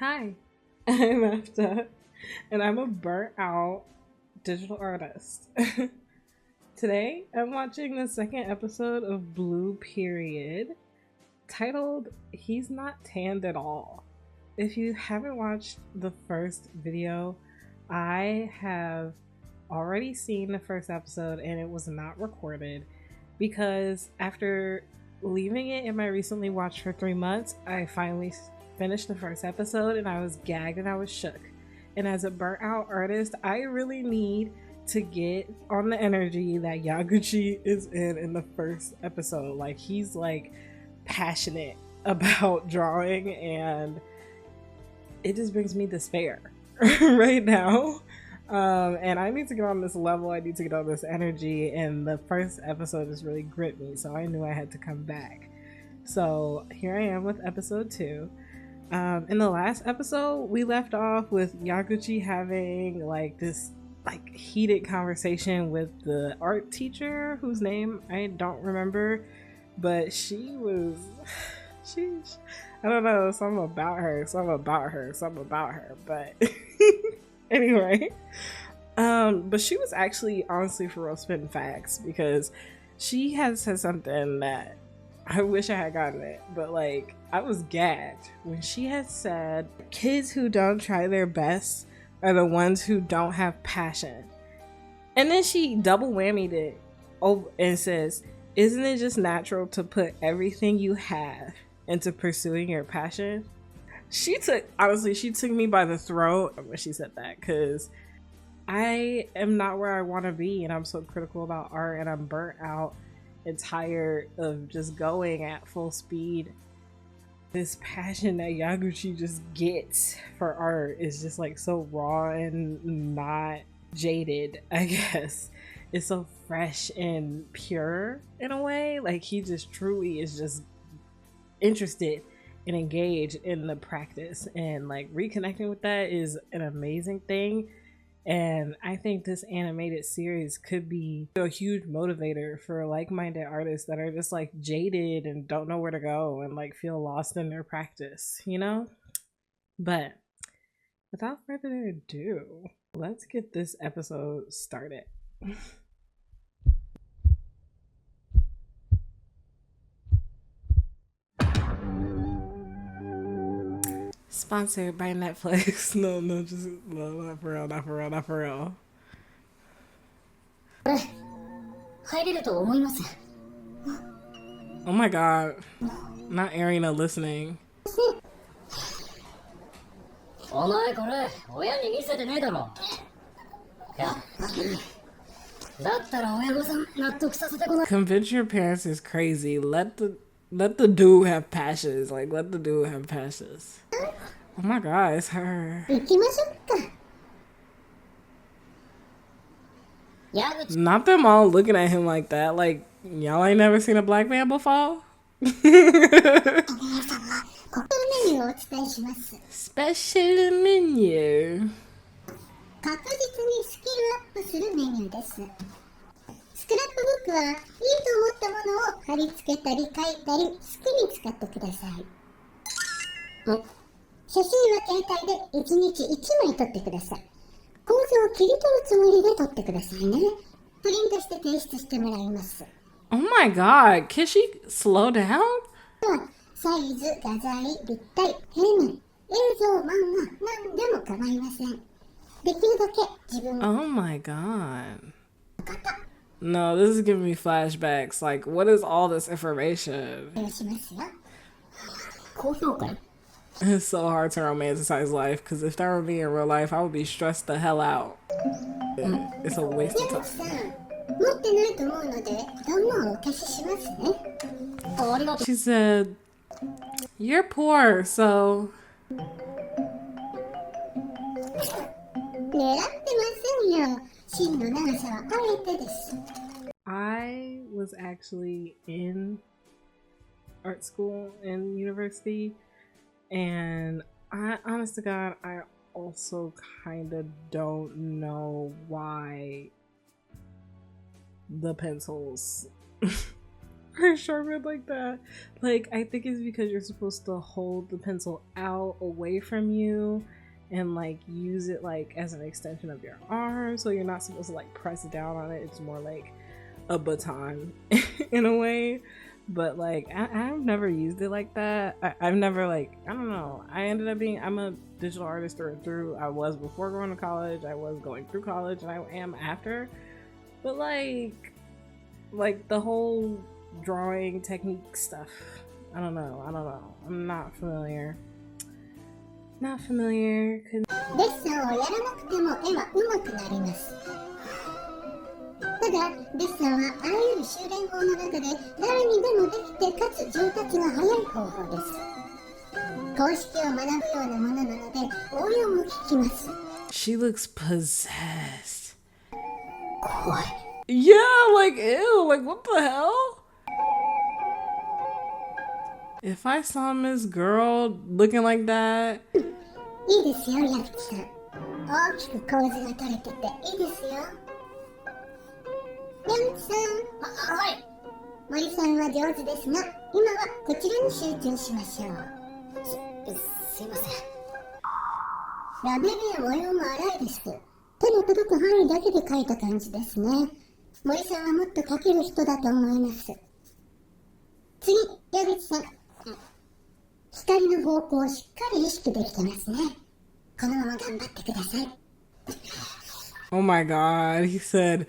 Hi, I'm Afta, and I'm a burnt out digital artist. Today, I'm watching the second episode of Blue Period, titled He's Not Tanned at All. If you haven't watched the first video, I have already seen the first episode and it was not recorded because after leaving it in my recently watched for 3 months, I finally finished the first episode and I was gagged and I was shook. And as a burnt out artist, I really need to get on the energy that Yaguchi is in the first episode. Like, he's like passionate about drawing and it just brings me despair right now. And I need to get on this level. I need to get on this energy, and the first episode just really gripped me, so I knew I had to come back. So here I am with episode 2. In the last episode, we left off with Yaguchi having like this heated conversation with the art teacher whose name I don't remember, but she I don't know, something about her, but anyway, but she was actually honestly for real spitting facts, because she had said something that I wish I had gotten it, but like I was gagged when she had said kids who don't try their best are the ones who don't have passion. And then she double whammied it over and says, isn't it just natural to put everything you have into pursuing your passion? She took me by the throat when she said that, because I am not where I want to be, and I'm so critical about art, and I'm burnt out and tired of just going at full speed. This passion that Yaguchi just gets for art is just like so raw and not jaded, I guess. It's so fresh and pure in a way. Like, he just truly is just interested and engaged in the practice, and like reconnecting with that is an amazing thing. And I think this animated series could be a huge motivator for like-minded artists that are just like jaded and don't know where to go and like feel lost in their practice, you know? But without further ado, let's get this episode started. Sponsored by Netflix. No, not for real. Oh my god. Not Arena listening. Convince your parents is crazy. Let the dude have passions. Like, let the dude have passions. Oh my god, it's her. Not them all looking at him like that. Like, y'all ain't never seen a black man before? Special menu. 確実にスキルアップするメニューです。スクラップブックはいいと思ったものを貼り付けたり書いたり好きに使ってください。写真は携帯で1日1枚撮ってください。構図を切り取るつもりで撮ってくださいね。プリントして提出してもらいます。Oh my god, can she slow down? サイズ、画材、立体、平面、映像、漫画、何でも構いません。できるだけ自分 Oh my god. No, this is giving me flashbacks. Like, what is all this information? しますよ。高評価 It's so hard to romanticize life, because if that were me in real life, I would be stressed the hell out. It's a waste of time. 持ってないと思うので、どんどんお貸ししますね。She said, you're poor, so... 狙ってませんよ。芯の長さはあえてです。I was actually in art school and university, and I, honest to God, I also kind of don't know why the pencils or sharpened like that. Like, I think it's because you're supposed to hold the pencil out away from you and like use it like as an extension of your arm, so you're not supposed to like press down on it. It's more like a baton in a way. But like I've never used it like that. I've never like, I don't know, I'm a digital artist through and through. I was before going to college, I was going through college, and I am after. But like the whole drawing technique stuff, I don't know, I'm not familiar. デッサンをやらなくても絵は上手くなります。ただ、デッサンはあらゆる修練法の中で誰にでもできてかつ上達が早い方法です。公式を学ぶようなものなので応用も聞きます。She looks possessed. 怖い。Yeah, like ew, like what the hell? If I saw Miss Girl looking like that. いいですよ、ヤフチさん。大きく構図が取れてていいですよ。ヤフチさん。はい。森さんは上手ですが、今はこちらに集中しましょう。すいません。ラベルや模様も荒いです。手の届く範囲だけで描いた感じですね。森さんはもっと描ける人だと思います。次、矢口さん。光の方向をしっかり意識できてますね。このまま頑張ってください。Oh my god, he said,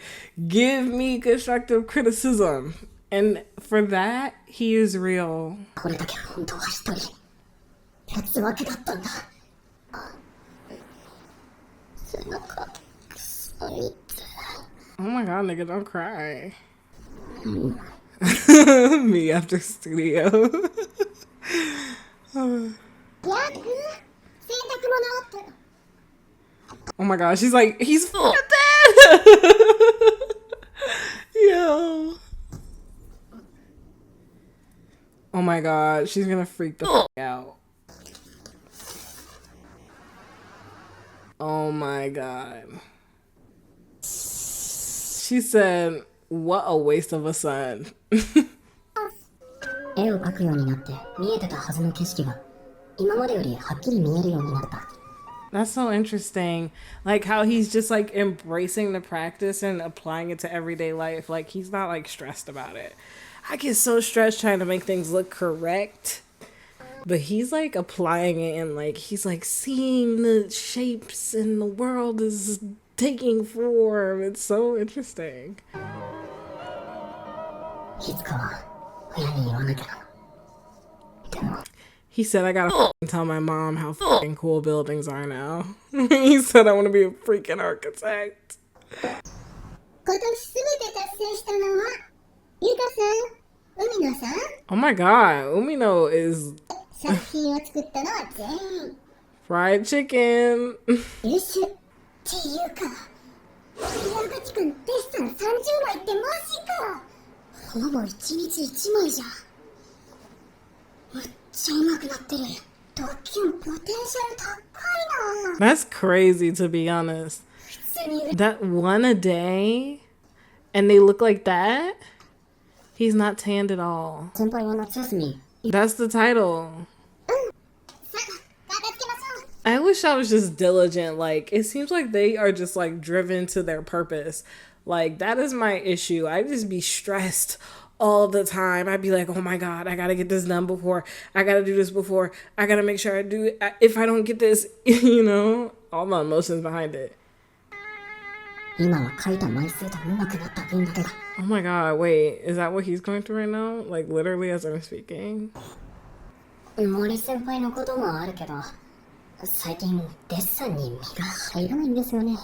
give me constructive criticism. And for that, he is real. これだけ本当は一人。別枠だったんだ。背中、そいつ。Oh my god, nigga, don't cry. Me after studio. Oh my god, she's like, he's fucking dead! Yo. Oh my god, she's gonna freak the fuck out. Oh my god. She said, what a waste of a son. 絵を描くようになって見えてたはずの景色が今までよりはっきり見えるようになった。 That's so interesting. Like how he's just like embracing the practice and applying it to everyday life. Like he's not like stressed about it. I get so stressed trying to make things look correct. But he's like applying it and like he's like seeing the shapes and the world is taking form. It's so interesting. いつかは親に言わなきゃな。でも He said, I gotta tell my mom how fucking cool buildings are now. He said, I want to be a freaking architect. 今年すべて達成したのはゆかさん、海野さん。 Oh my god, Umino is 作品を作ったのは全員 fried chicken. 優秀っていうか、矢口くんデッサン30枚ってマジか。ほぼ1日1枚じゃん。めっちゃ上手くなってる。ドキュンポテンシャル高いな。 That's crazy, to be honest. That one a day and they look like that? He's not tanned at all. 先輩は夏休み。 That's the title. さあ、片付けましょう。 I wish I was just diligent. Like, it seems like they are just like driven to their purpose. Like, that is my issue. I just be stressed all the time. I'd be like, oh my god, I gotta get this done before. I gotta do this before. I gotta make sure I do it. If I don't get this, you know, all the emotions behind it. 今は書いた枚数と上手くなった分だけだ。 Oh my god, wait, is that what he's going through right now? Like, literally as I'm speaking? 森先輩のこともあるけど、最近デッサンに身が入らないんですよね。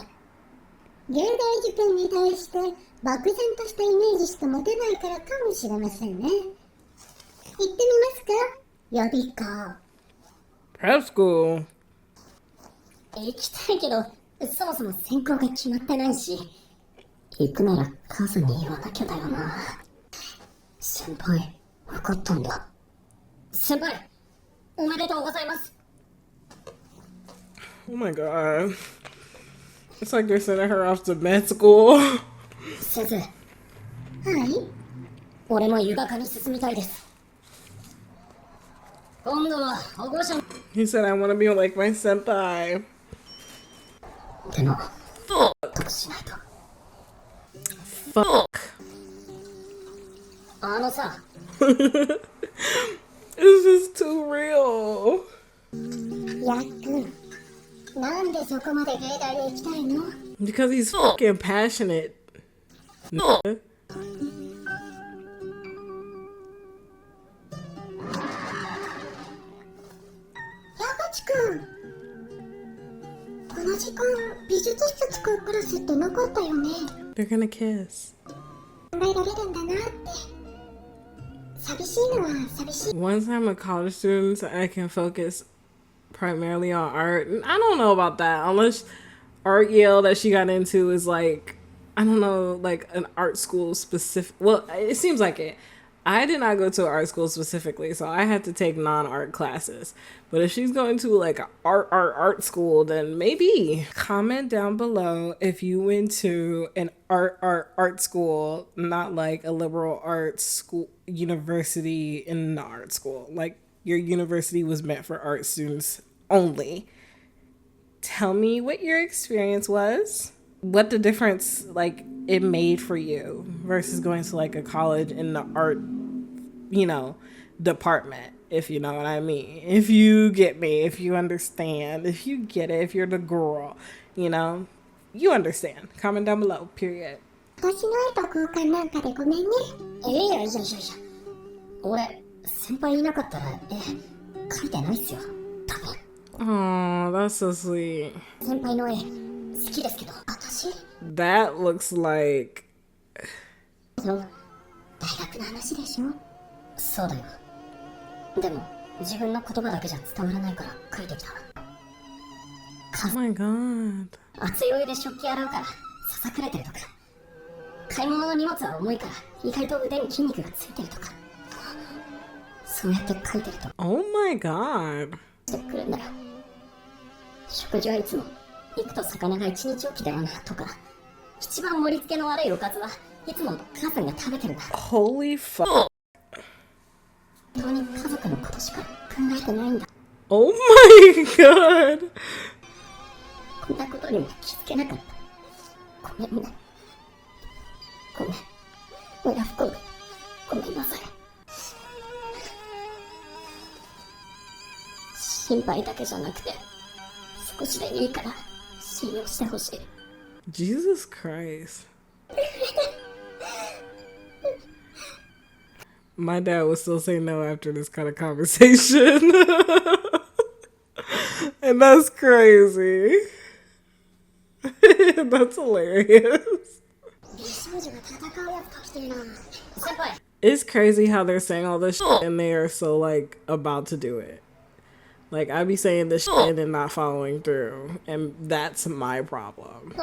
芸大受験に対して漠然としたイメージしか持てないからかもしれませんね。行ってみますか？予備校。 Prep school. 行きたいけど、そもそも専攻が決まってないし、行くなら母さんに言わなきゃだよな。先輩、分かったんだ。先輩、おめでとうございます。 Oh my god. It's like they're sending her off to med school. 先生。はい。俺も湯がかに進みたいです。今度は保護者。 He said, I want to be like my senpai. でも得しないと。 Fuck. あのさ。 This is too real. やっくん、なんでそこまで芸大へ行きたいの？ Because he's fucking passionate. No. 矢口くん、この時間美術室使うクラスってなかったよね。 They're gonna kiss. 考えられるんだなって。寂しいのは寂しい。 Once I'm a college student, I can focus primarily on art. I don't know about that. Unless art Yale that she got into is like, I don't know, like an art school specific. Well, it seems like it. I did not go to an art school specifically, so I had to take non-art classes. But if she's going to like an art school, then maybe. Comment down below if you went to an art school, not like a liberal arts school university in the art school. Like your university was meant for art students only. Tell me what your experience was, what the difference like it made for you versus going to like a college in the art, you know, department, if you know what I mean. If you get me, if you understand, if you get it, if you're the girl, you know, you understand. Comment down below, period. 私の絵と交換なんかでごめんね。いや。俺、先輩いなかったら絵描いてないっすよ。多分。 Oh, that's so sweet. 先輩の絵好きですけど、私 That looks like の大学の話でしょ。そうだよ。でも自分の言葉だけじゃ伝わらないから書いてきた。 oh my god. 熱いお湯で食器洗うからささくれてるとか、買い物の荷物は重いから意外と腕に筋肉がついてるとか、そうやって書いてると Oh my god. してくるんだよ。食事はいつも肉と魚が一日おきだよなとか、一番盛り付けの悪いおかずはいつも母さんが食べてるんだ。 Holy fuck. 本当に家族のことしか考えてないんだ。 Oh my god. こんなことにも気づけなかった。ごめんね。ごめん。親不孝でごめんなさい。心配だけじゃなくて少しでいいから信用してほしい。 Jesus Christ. My dad would still say no after this kind of conversation. And that's crazy. That's hilarious. It's crazy how they're saying all this shit and they are so like about to do it. Like I be saying this shit and then not following through, and that's my problem.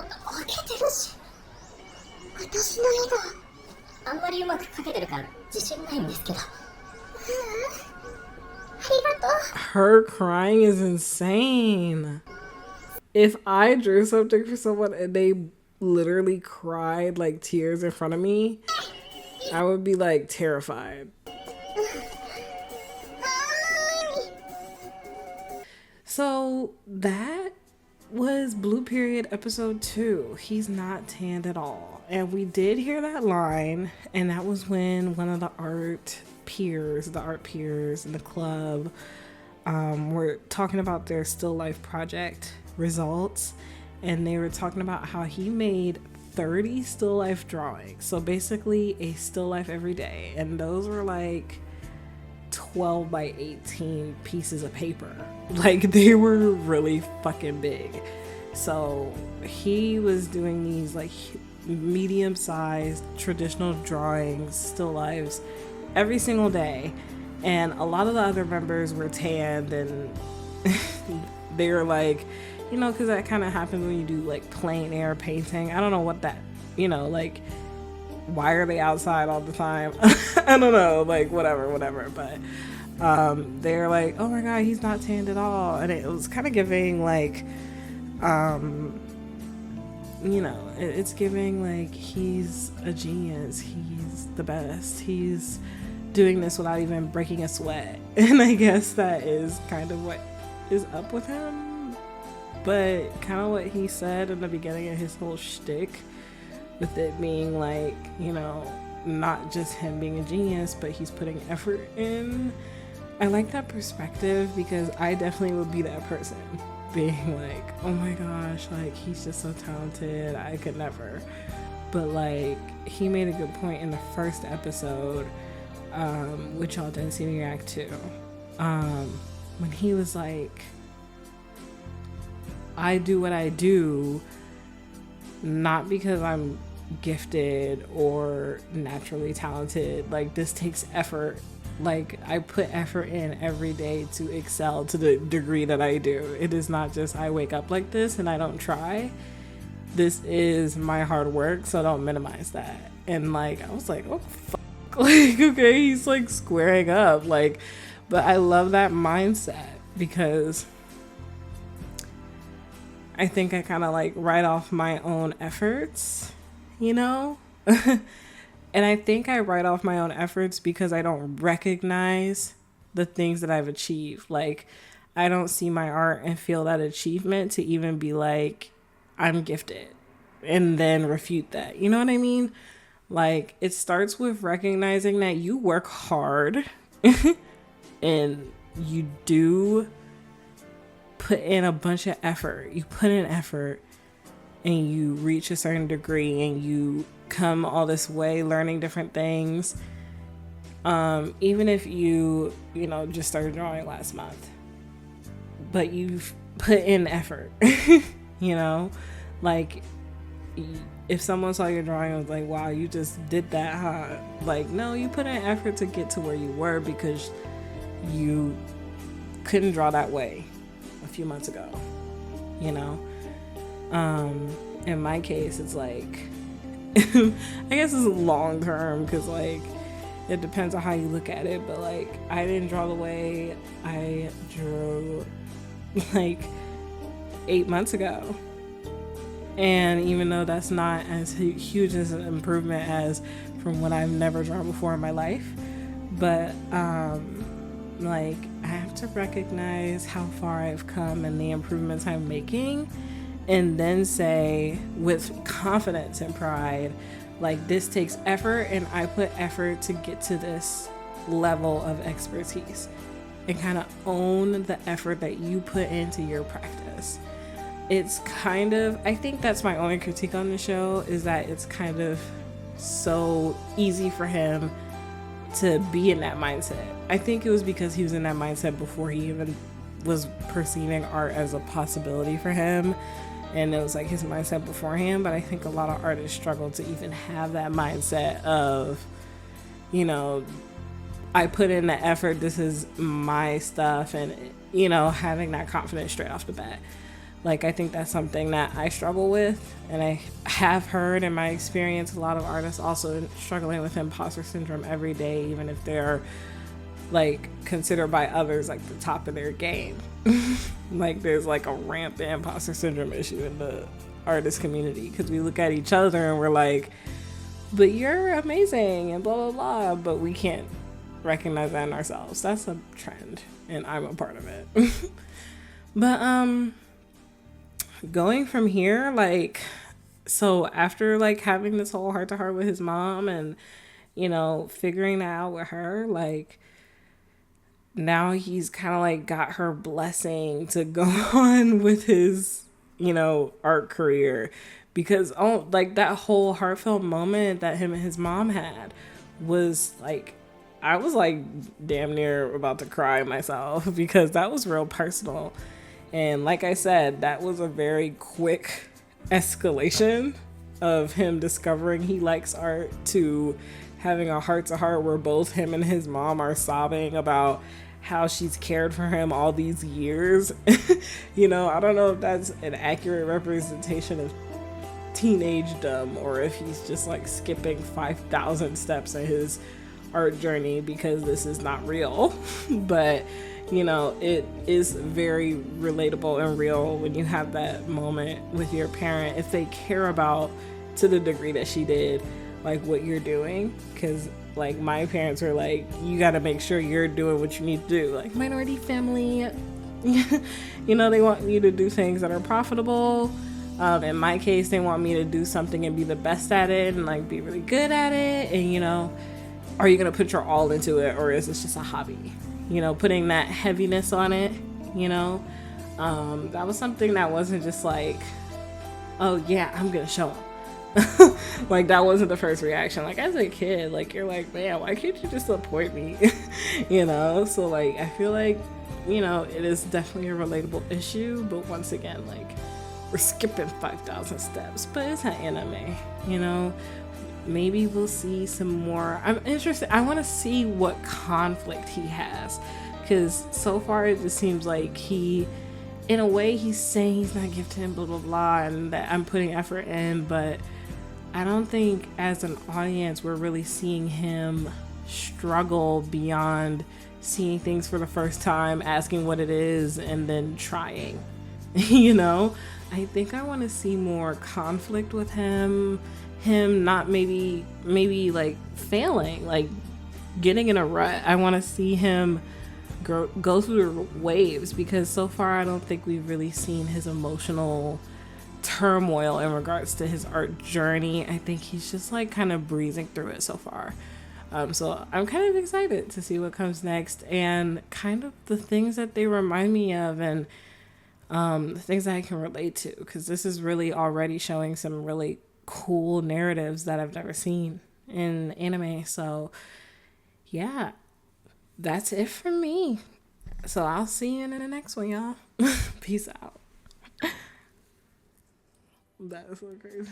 私の絵があんまりうまく描けてるから自信ないんですけど。ありがとう。 Her crying is insane. If I drew something for someone and they literally cried like tears in front of me, I would be like terrified. So that was Blue Period episode 2. He's not tanned at all. And we did hear that line, and that was when one of the art peers in the club were talking about their still life project results, and they were talking about how he made 30 still life drawings. So basically a still life every day, and those were like 12 by 18 pieces of paper. Like they were really fucking big. So he was doing these like medium-sized traditional drawings, still lives, every single day. And a lot of the other members were tanned, and they were like, you know, because that kind of happens when you do like plein air painting. I don't know what that, you know, like why are they outside all the time? I don't know, like whatever. But they're like, oh my god, he's not tanned at all. And it was kind of giving like you know, it's giving like he's a genius, he's the best, he's doing this without even breaking a sweat. And I guess that is kind of what is up with him. But kind of what he said in the beginning of his whole shtick, with it being like, you know, not just him being a genius, but he's putting effort in. I like that perspective, because I definitely would be that person, being like, oh my gosh, like he's just so talented, I could never. But like, he made a good point in the first episode, which y'all didn't see me react to, when he was like, I do what I do not because I'm gifted or naturally talented. Like, this takes effort. Like, I put effort in every day to excel to the degree that I do. It is not just I wake up like this and I don't try. This is my hard work, so don't minimize that. And like, I was like, oh fuck. Like, okay, he's like squaring up. Like, but I love that mindset, because I think I kind of like write off my own efforts, you know? And I think I write off my own efforts because I don't recognize the things that I've achieved. Like, I don't see my art and feel that achievement to even be like, I'm gifted, and then refute that. You know what I mean? Like, it starts with recognizing that you work hard and you do put in a bunch of effort. You put in effort and you reach a certain degree and you come all this way learning different things. Even if you know, just started drawing last month, but you've put in effort, you know, like if someone saw your drawing and was like, wow, you just did that, huh? Like, no, you put in effort to get to where you were because you couldn't draw that way a few months ago, you know? In my case, it's like, I guess it's long term, because like, it depends on how you look at it, but like, I didn't draw the way I drew like 8 months ago. And even though that's not as huge as an improvement as from what I've never drawn before in my life, but like, I have to recognize how far I've come and the improvements I'm making, and then say with confidence and pride, like, this takes effort and I put effort to get to this level of expertise, and kind of own the effort that you put into your practice. It's kind of, I think that's my only critique on the show, is that it's kind of so easy for him to be in that mindset. I think it was because he was in that mindset before he even was perceiving art as a possibility for him, and it was like his mindset beforehand. But I think a lot of artists struggle to even have that mindset of, you know, I put in the effort, this is my stuff, and, you know, having that confidence straight off the bat. Like, I think that's something that I struggle with, and I have heard in my experience a lot of artists also struggling with imposter syndrome every day, even if they're like considered by others like the top of their game. Like, there's like a rampant imposter syndrome issue in the artist community, because we look at each other and we're like, but you're amazing and blah blah blah, but we can't recognize that in ourselves. That's a trend, and I'm a part of it. But going from here, like, so after like having this whole heart to heart with his mom and, you know, figuring that out with her, like, now he's kind of like got her blessing to go on with his, you know, art career, because like that whole heartfelt moment that him and his mom had was like, I was like damn near about to cry myself, because that was real personal. And like I said, that was a very quick escalation of him discovering he likes art to having a heart-to-heart where both him and his mom are sobbing about how she's cared for him all these years. You know, I don't know if that's an accurate representation of teenagedom, or if he's just like skipping 5,000 steps in his art journey because this is not real. But, you know, it is very relatable and real when you have that moment with your parent, if they care about, to the degree that she did, like what you're doing. Because like my parents were like, you got to make sure you're doing what you need to do, like minority family. You know, they want you to do things that are profitable. In my case, they want me to do something and be the best at it and like be really good at it. And, you know, are you going to put your all into it, or is this just a hobby? You know, putting that heaviness on it, you know, that was something that wasn't just like, oh yeah, I'm going to show them. Like that wasn't the first reaction. Like as a kid, like you're like, man, why can't you just support me? You know, so like I feel like, you know, it is definitely a relatable issue, but once again, like we're skipping 5,000 steps, but it's an anime, you know. Maybe we'll see some more. I'm interested. I want to see what conflict he has, because so far it just seems like he, in a way, he's saying he's not gifted and blah blah blah, and that I'm putting effort in, but I don't think as an audience we're really seeing him struggle beyond seeing things for the first time, asking what it is, and then trying. You know, I think I want to see more conflict with him not maybe like failing, like getting in a rut. I want to see him go through the waves, because so far I don't think we've really seen his emotional turmoil in regards to his art journey. I think he's just like kind of breezing through it so far. So I'm kind of excited to see what comes next, and kind of the things that they remind me of, and the things that I can relate to, because this is really already showing some really cool narratives that I've never seen in anime. So yeah, that's it for me. So I'll see you in the next one, y'all. Peace out. That is so crazy.